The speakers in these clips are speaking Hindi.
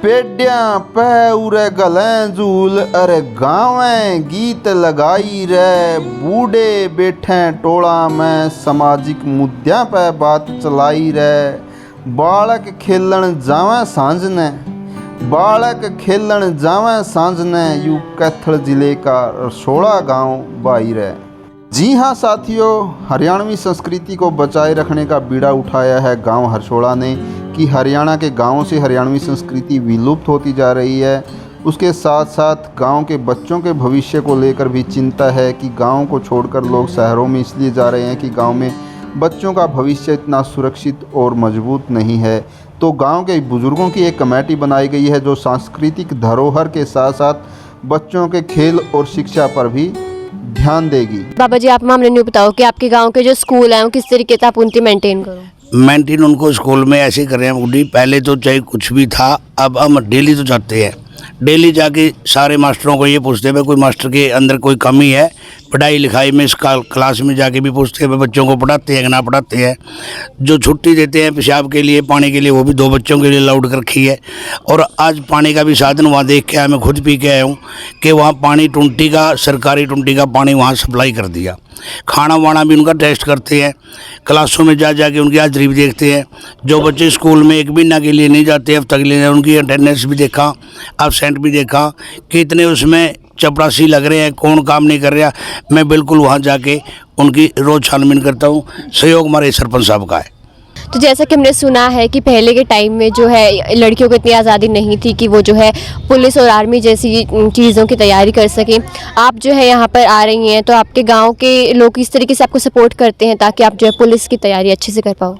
पेड्या पे उरे गलें झूल अरे गावें गीत लगाई रे। बूढ़े बैठे टोला में सामाजिक मुद्द्यां पे बात चलाई रे। बालक खेलन जावें सांझ ने, बालक खेलन जावें सांझ ने। यू कैथल जिले का रसोड़ा गांव बाई रे। जी हाँ साथियों, हरियाणवी संस्कृति को बचाए रखने का बीड़ा उठाया है गांव हरसोड़ा ने कि हरियाणा के गांवों से हरियाणवी संस्कृति विलुप्त होती जा रही है। उसके साथ साथ गांव के बच्चों के भविष्य को लेकर भी चिंता है कि गांव को छोड़कर लोग शहरों में इसलिए जा रहे हैं कि गांव में बच्चों का भविष्य इतना सुरक्षित और मजबूत नहीं है। तो गांव के बुजुर्गों की एक कमेटी बनाई गई है जो सांस्कृतिक धरोहर के साथ साथ बच्चों के खेल और शिक्षा पर भी ध्यान देगी। बाबा जी, आप मामले नहीं बताओ कि आपके गांव के जो स्कूल हैं वो किस तरीके से आप उनकी मेंटेन करो। मेंटेन उनको स्कूल में ऐसे कर रहे हैं उड़ी। पहले तो चाहे कुछ भी था, अब हम डेली तो जाते हैं। डेली जाके सारे मास्टरों को ये पूछते हैं कोई मास्टर के अंदर कोई कमी है पढ़ाई लिखाई में। इस क्लास में जाके भी पूछते हैं बच्चों को पढ़ाते हैं कि ना पढ़ाते हैं। जो छुट्टी देते हैं पेशाब के लिए पानी के लिए वो भी 2 बच्चों के लिए अलाउड कर रखी है। और आज पानी का भी साधन वहाँ देख के आया, मैं खुद पी के आया हूँ कि वहाँ पानी टुंटी का, सरकारी टुंटी का पानी वहाँ सप्लाई कर दिया। खाना वाना भी उनका टेस्ट करते हैं, क्लासों में जा जाके उनकी हाजिरी भी देखते हैं। जो बच्चे स्कूल में 1 महीना के लिए नहीं जाते, हफ्ता के लिए, उनकी अटेंडेंस भी देखा, एब्सेंट भी देखा, कितने उसमें चपरासी लग रहे हैं, कौन काम नहीं कर रहा। मैं बिल्कुल वहाँ जाके उनकी रोज़ छानबीन करता हूँ। सहयोग हमारे सरपंच साहब का है। तो जैसा कि हमने सुना है कि पहले के टाइम में जो है लड़कियों को इतनी आज़ादी नहीं थी कि वो जो है पुलिस और आर्मी जैसी चीज़ों की तैयारी कर सकें। आप जो है यहाँ पर आ रही हैं तो आपके गांव के लोग इस तरीके से आपको सपोर्ट करते हैं ताकि आप जो है पुलिस की तैयारी अच्छे से कर पाओ।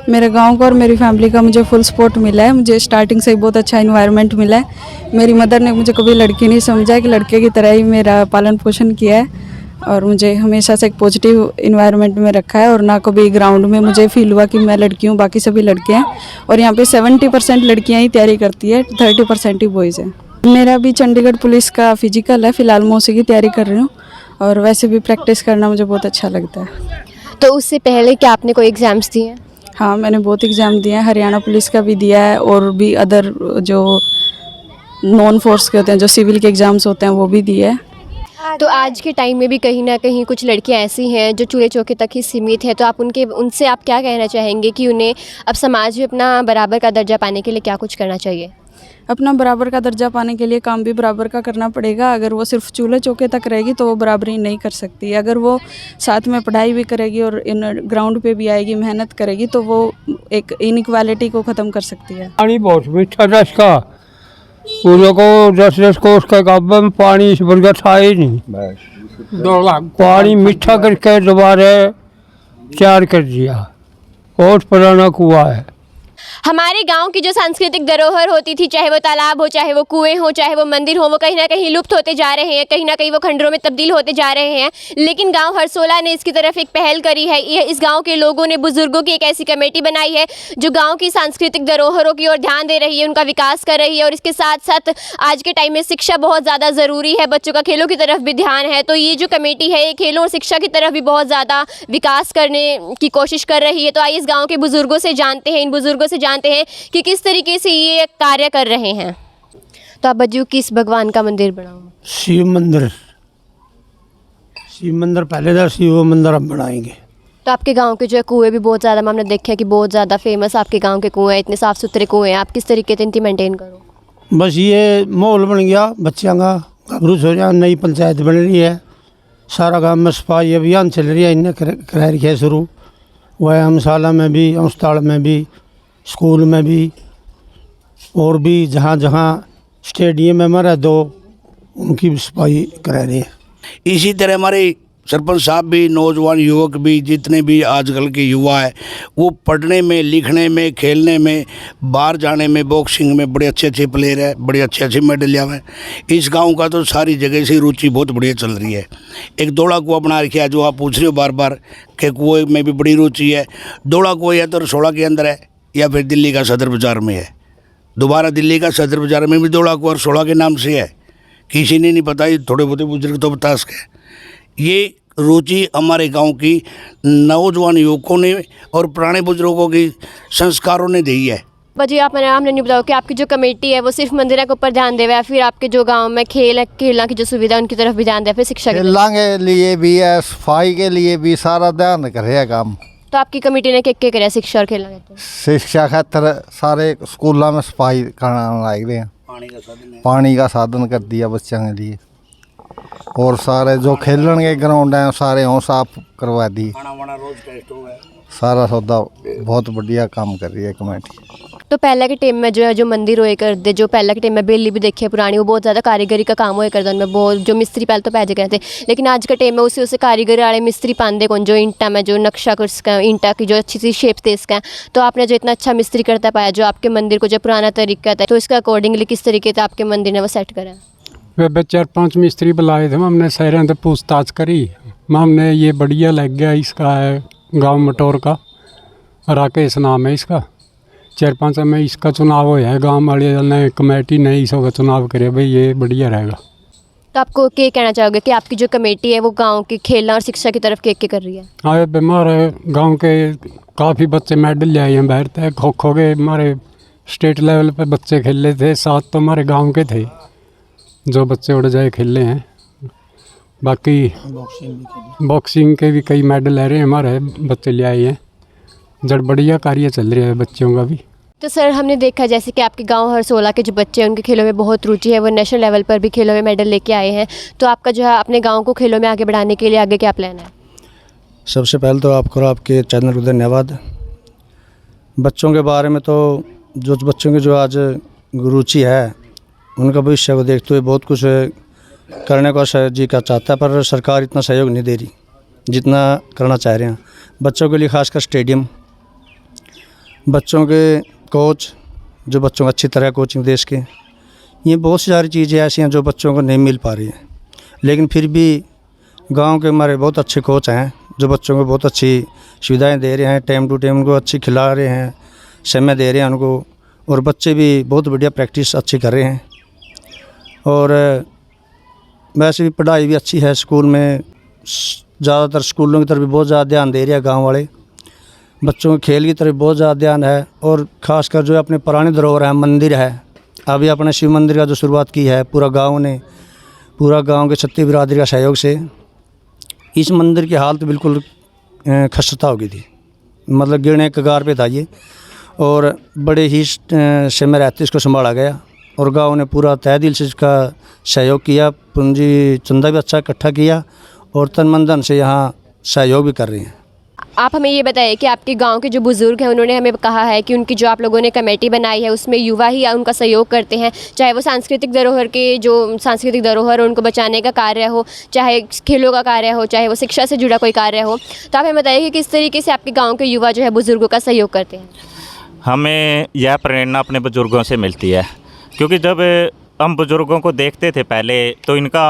मेरे गांव का और मेरी फैमिली का मुझे फुल सपोर्ट मिला है। मुझे स्टार्टिंग से ही बहुत अच्छा इन्वायरमेंट मिला है। मेरी मदर ने मुझे कभी लड़की नहीं समझा कि लड़के की तरह ही मेरा पालन पोषण किया है और मुझे हमेशा से एक पॉजिटिव इन्वायरमेंट में रखा है। और ना कभी ग्राउंड में मुझे फील हुआ कि मैं लड़की हूँ, बाकी सभी लड़के हैं। और यहाँ पे 70% लड़कियाँ ही तैयारी करती है, 30% ही बॉयज़ हैं। मेरा भी चंडीगढ़ पुलिस का फिजिकल है, फ़िलहाल मैं उसी की तैयारी कर रही हूँ। और वैसे भी प्रैक्टिस करना मुझे बहुत अच्छा लगता है। तो उससे पहले क्या आपने कोई एग्ज़ाम्स दिए हैं? हाँ, मैंने बहुत एग्ज़ाम दिए हैं। हरियाणा पुलिस का भी दिया है और भी अदर जो नॉन फोर्स के होते हैं, जो सिविल के एग्ज़ाम्स होते हैं, वो भी दिए हैं। तो आज के टाइम में भी कहीं ना कहीं कुछ लड़कियां ऐसी हैं जो चूल्हे चौके तक ही सीमित है। तो आप उनसे आप क्या कहना चाहेंगे कि उन्हें अब समाज में अपना बराबर का दर्जा पाने के लिए क्या कुछ करना चाहिए? अपना बराबर का दर्जा पाने के लिए काम भी बराबर का करना पड़ेगा। अगर वो सिर्फ चूल्हे चौके तक रहेगी तो वो बराबरी नहीं कर सकती। अगर वो साथ में पढ़ाई भी करेगी और इन ग्राउंड पे भी आएगी, मेहनत करेगी, तो वो एक इनइक्वालिटी को ख़त्म कर सकती है। पानी बहुत मीठा रस का, पूरे को 10 को उसका गाँव में पानी इस बरगा था ही नहीं। पानी मीठा करके दोबारा तैयार कर दिया। बहुत पुराना कुआं है। हमारे गांव की जो सांस्कृतिक धरोहर होती थी, चाहे वो तालाब हो, चाहे वो कुएं हो, चाहे वो मंदिर हो, वो कहीं ना कहीं लुप्त होते जा रहे हैं। कहीं ना कहीं वो खंडरों में तब्दील होते जा रहे हैं। लेकिन गांव हरसोला ने इसकी तरफ एक पहल करी है। इस गांव के लोगों ने, बुजुर्गों की एक ऐसी कमेटी बनाई है जो गाँव की सांस्कृतिक धरोहरों की ओर ध्यान दे रही है, उनका विकास कर रही है। और इसके साथ साथ आज के टाइम में शिक्षा बहुत ज़्यादा ज़रूरी है, बच्चों का खेलों की तरफ भी ध्यान है। तो ये जो कमेटी है ये खेलों और शिक्षा की तरफ भी बहुत ज़्यादा विकास करने की कोशिश कर रही है। तो आइए इस गाँव के बुजुर्गों से जानते हैं, इन बुजुर्गों से जानते हैं कि किस तरीके से ये कार्य कर रहे हैं। तो आप बच्चों किस भगवान का मंदिर बनाओ? शिव मंदिर। शिव मंदिर पहले था, शिव मंदिर अब बनाएंगे। तो आपके गांव के जो है कुएं भी बहुत ज़्यादा, हमने देखा है कि बहुत ज़्यादा फेमस आपके गांव के कुएं, इतने साफ़ सुथरे कुएं हैं। आप किस तरीके से इनकी मेंटेन करो? बस ये माहौल बन गया, बच्चों का घबरूस हो जाए। नई पंचायत बन रही है, सारा गाँव में सफाई अभियान चल रही है। इन्हें करा रखी है शुरू, व्यायामशाला में भी, अस्पताल में भी, स्कूल में भी, और भी जहाँ जहाँ स्टेडियम में हमारा 2 उनकी भी सफाई करा रही है। इसी तरह हमारे सरपंच साहब भी, नौजवान युवक भी, जितने भी आजकल के युवा है, वो पढ़ने में, लिखने में, खेलने में, बाहर जाने में, बॉक्सिंग में बड़े अच्छे अच्छे प्लेयर है, बड़े अच्छे अच्छे मेडल लिया हुए। इस गांव का तो सारी जगह से रुचि बहुत बढ़िया चल रही है। एक दौड़ा कुआं बना रखा है जो आप पूछ रहे हो बार बार कि कुएं में भी बड़ी रुचि है। दौड़ा कुआं या तो रसोड़ा के अंदर है या फिर दिल्ली का सदर बाज़ार में है। दोबारा दिल्ली का सदर बाज़ार में भी दौड़ा कुआं रसोड़ा के नाम से है। किसी ने नहीं पता, ये थोड़े बहुत बुजुर्ग तो बता सके। ये रुचि हमारे गांव की नौजवान युवकों ने और पुराने बुजुर्गों की संस्कारों ने दी है। जी आप हमने नहीं बताओ कि आपकी जो कमेटी है वो सिर्फ मंदिर के ऊपर ध्यान देवे, या फिर आपके जो गांव में खेलना की जो सुविधा उनकी तरफ भी ध्यान दे, फिर शिक्षा की तरफ? खेलों के लिए भी है, सफाई के लिए भी सारा ध्यान करे काम। तो आपकी कमेटी ने क्या क्या शिक्षा और खेलना के? शिक्षा खातर सारे स्कूलों में सफाई कराने लग रहे हैं, पानी का साधन कर दिया बच्चों के लिए, और सारे जो खेलन के ग्राउंड हैं सारे हों साफ करवा दी। सारा सौदा बहुत बढ़िया काम कर रही है कमेटी। तो पहले के टाइम में जो है जो मंदिर होए करते, जो पहले के टाइम में बेली भी देखी है पुरानी, वो बहुत ज़्यादा कारीगरी का काम होए करता उनमें, बहुत जो मिस्त्री पहले तो पैजे गए थे, लेकिन आज के टाइम में उसे कारीगर वाले मिस्त्री पांदे कौन, जो ईंटा में जो नक्शा कर सकें, ईंटा की जो अच्छी सी शेप दे सकें। तो आपने जो इतना अच्छा मिस्त्री करता पाया, जो आपके मंदिर को जो पुराना तरीका था, तो इसका अकॉर्डिंगली किस तरीके से आपके मंदिर ने वो सेट करा? वे 4-5 मिस्त्री बुलाए थे, हमने शहरों से पूछताछ करी, हमने ये बढ़िया लग गया। इसका है गांव मटोर का, राकेश नाम है इसका। 4-5 में इसका चुनाव हो है, गांव वाले ने कमेटी ने इसका चुनाव करे, भाई ये बढ़िया रहेगा। तो आपको क्या कहना चाहोगे कि आपकी जो कमेटी है वो गांव की खेलना और शिक्षा की तरफ क्या कर रही है? हाँ, हमारे गांव के काफ़ी बच्चे मेडल ले आए हैं बाहर तक। खो खो के हमारे स्टेट लेवल पे बच्चे खेले थे, 7 तो हमारे गांव के थे जो बच्चे उड़ जाए खेले हैं। बाकी बॉक्सिंग के भी कई मेडल ले रहे हैं, हमारे बच्चे ले आए हैं। जड़ बढ़िया कार्य चल रहा है बच्चों का भी। तो सर हमने देखा जैसे कि आपके गांव हरसोला के जो बच्चे हैं उनके खेलों में बहुत रुचि है, वो नेशनल लेवल पर भी खेलों में मेडल लेके आए हैं। तो आपका जो है अपने गांव को खेलों में आगे बढ़ाने के लिए आगे क्या प्लान है? सबसे पहले तो आपके चैनल को धन्यवाद। बच्चों के बारे में तो जो बच्चों की जो आज रुचि है उनका भविष्य को देखते हुए बहुत कुछ करने को जी का चाहता है, पर सरकार इतना सहयोग नहीं दे रही जितना करना चाह रहे हैं। बच्चों के लिए खासकर स्टेडियम, बच्चों के कोच जो बच्चों को अच्छी तरह कोचिंग दे सकें, ये बहुत सारी चीज़ें ऐसी हैं जो बच्चों को नहीं मिल पा रही हैं। लेकिन फिर भी गांव के हमारे बहुत अच्छे कोच हैं जो बच्चों को बहुत अच्छी सुविधाएं दे रहे हैं, टाइम टू टाइम उनको अच्छी खिला रहे हैं, समय दे रहे हैं उनको, और बच्चे भी बहुत बढ़िया प्रैक्टिस अच्छी कर रहे हैं। और वैसे भी पढ़ाई भी अच्छी है स्कूल में, ज़्यादातर स्कूलों की तरफ भी बहुत ज़्यादा ध्यान दे रहे हैं गाँव वाले। बच्चों के खेल की तरफ बहुत ज़्यादा ध्यान है, और ख़ासकर जो अपने पुराने धरोहर है, मंदिर है, अभी अपने शिव मंदिर का जो शुरुआत की है पूरा गांव के छत्तीस बिरादरी का सहयोग से। इस मंदिर की हालत बिल्कुल खस्ता हो गई थी, मतलब गिरने के कगार पे था ये, और बड़े ही समय रहते इसको संभाला गया, और गांव ने पूरा तहे दिल से इसका सहयोग किया, पूंजी चंदा भी अच्छा इकट्ठा किया, और तन मन धन से यहाँ सहयोग भी कर रहे हैं। आप हमें ये बताइए कि आपके गांव के जो बुज़ुर्ग हैं उन्होंने हमें कहा है कि उनकी जो आप लोगों ने कमेटी बनाई है उसमें युवा ही उनका सहयोग करते हैं, चाहे वो सांस्कृतिक धरोहर उनको बचाने का कार्य हो, चाहे खेलों का कार्य हो, चाहे वो शिक्षा से जुड़ा कोई कार्य हो। तो आप हमें बताइए कि किस तरीके से आपके गाँव के युवा जो है बुज़ुर्गों का सहयोग करते हैं? हमें यह प्रेरणा अपने बुज़ुर्गों से मिलती है, क्योंकि जब हम बुज़ुर्गों को देखते थे पहले तो इनका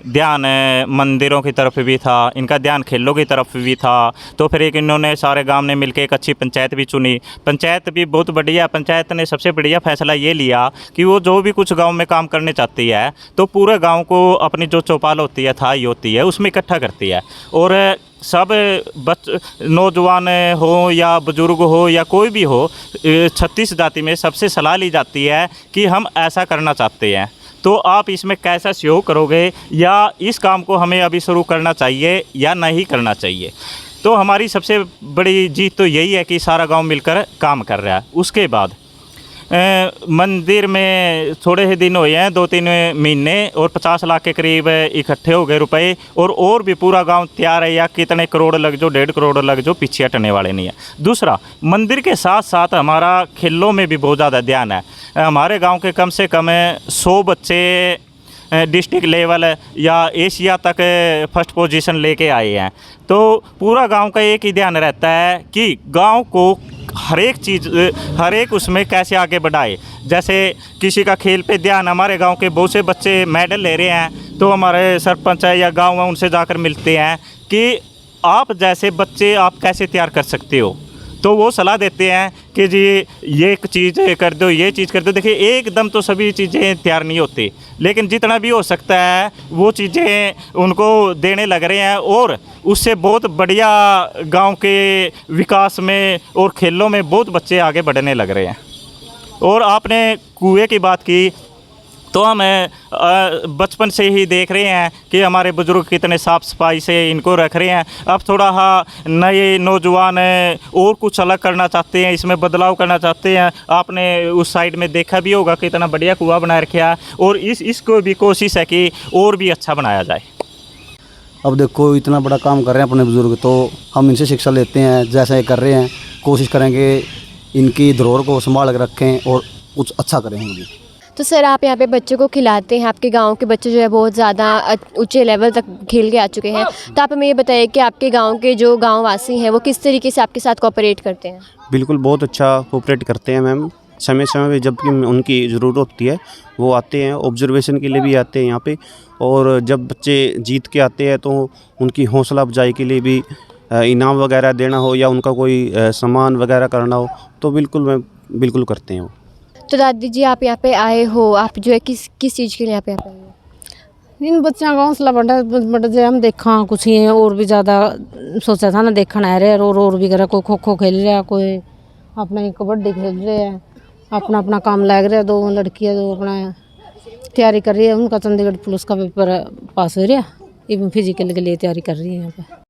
ध्यान मंदिरों की तरफ भी था, इनका ध्यान खेलों की तरफ भी था। तो फिर एक इन्होंने सारे गांव ने मिलकर एक अच्छी पंचायत भी चुनी। पंचायत भी बहुत बढ़िया, पंचायत ने सबसे बढ़िया फैसला ये लिया कि वो जो भी कुछ गांव में काम करने चाहती है तो पूरे गांव को अपनी जो चौपाल होती है, थाई होती है, उसमें इकट्ठा करती है, और सब नौजवान हो या बुज़ुर्ग हो या कोई भी हो, 36 जाति में सबसे सलाह ली जाती है कि हम ऐसा करना चाहते हैं, तो आप इसमें कैसा सहयोग करोगे, या इस काम को हमें अभी शुरू करना चाहिए या नहीं करना चाहिए। तो हमारी सबसे बड़ी जीत तो यही है कि सारा गांव मिलकर काम कर रहा है। उसके बाद मंदिर में थोड़े ही दिन हुए हैं, 2-3 महीने, और 50 लाख के करीब इकट्ठे हो गए रुपए, और भी पूरा गांव तैयार है, या कितने करोड़ लग जो 1.5 करोड़ लग जो पीछे हटने वाले नहीं है। दूसरा, मंदिर के साथ साथ हमारा खेलों में भी बहुत ज़्यादा ध्यान है। हमारे गांव के कम से कम 100 बच्चे डिस्ट्रिक्ट लेवल या एशिया तक फर्स्ट पोजीशन लेके आए हैं। तो पूरा गांव का एक ही ध्यान रहता है कि गांव को हर एक उसमें कैसे आगे बढ़ाए। जैसे किसी का खेल पे ध्यान, हमारे गांव के बहुत से बच्चे मेडल ले रहे हैं, तो हमारे सरपंच है या गांव है उनसे जाकर मिलते हैं कि आप जैसे बच्चे आप कैसे तैयार कर सकते हो, तो वो सलाह देते हैं कि जी ये एक चीज़ कर दो, ये चीज़ कर दो। देखिए एकदम तो सभी चीज़ें तैयार नहीं होती, लेकिन जितना भी हो सकता है वो चीज़ें उनको देने लग रहे हैं, और उससे बहुत बढ़िया गांव के विकास में और खेलों में बहुत बच्चे आगे बढ़ने लग रहे हैं। और आपने कुएं की बात की, तो हम बचपन से ही देख रहे हैं कि हमारे बुज़ुर्ग कितने साफ़ सफाई से इनको रख रहे हैं। अब थोड़ा नए नौजवान और कुछ अलग करना चाहते हैं, इसमें बदलाव करना चाहते हैं। आपने उस साइड में देखा भी होगा कितना बढ़िया कुआं बना रखा है, और इसको भी कोशिश है कि और भी अच्छा बनाया जाए। अब देखो इतना बड़ा काम कर रहे हैं अपने बुज़ुर्ग, तो हम इनसे शिक्षा लेते हैं, जैसा ये कर रहे हैं कोशिश करेंगे इनकी धरोहर को संभाल कर रखें और कुछ अच्छा करें हम भी। तो सर आप यहाँ पे बच्चों को खिलाते हैं, आपके गांव के बच्चे जो है बहुत ज़्यादा ऊंचे लेवल तक खेल के आ चुके हैं, तो आप हमें ये बताइए कि आपके गांव के जो गांव वासी हैं वो किस तरीके से आपके साथ कोऑपरेट करते हैं? बिल्कुल बहुत अच्छा कोऑपरेट करते हैं मैम। समय समय पे जब भी उनकी ज़रूरत होती है वो आते हैं, ऑब्जर्वेशन के लिए भी आते हैं यहाँ पे, और जब बच्चे जीत के आते हैं तो उनकी हौसला अफजाई के लिए भी इनाम वगैरह देना हो या उनका कोई सामान वगैरह करना हो तो बिल्कुल करते हैं वो। तो दादी जी आप यहाँ पे आए हो, आप जो है किस चीज़ के लिए यहाँ पे आए हो? इन बच्चों का हौसला बढ़ जाए, हम देखा कुछ ही और भी ज़्यादा सोचा था ना, देखना आ रहे हैं और भी करा, कोई खो खो खेल रहा, कोई अपना कबड्डी खेल रहे हैं, अपना अपना काम लग रहा है। 2 लड़कियाँ जो अपना तैयारी कर रही है, उनका चंडीगढ़ पुलिस का पेपर पास हो रहा है, इवन फिजिकल के लिए तैयारी कर रही है यहाँ पे।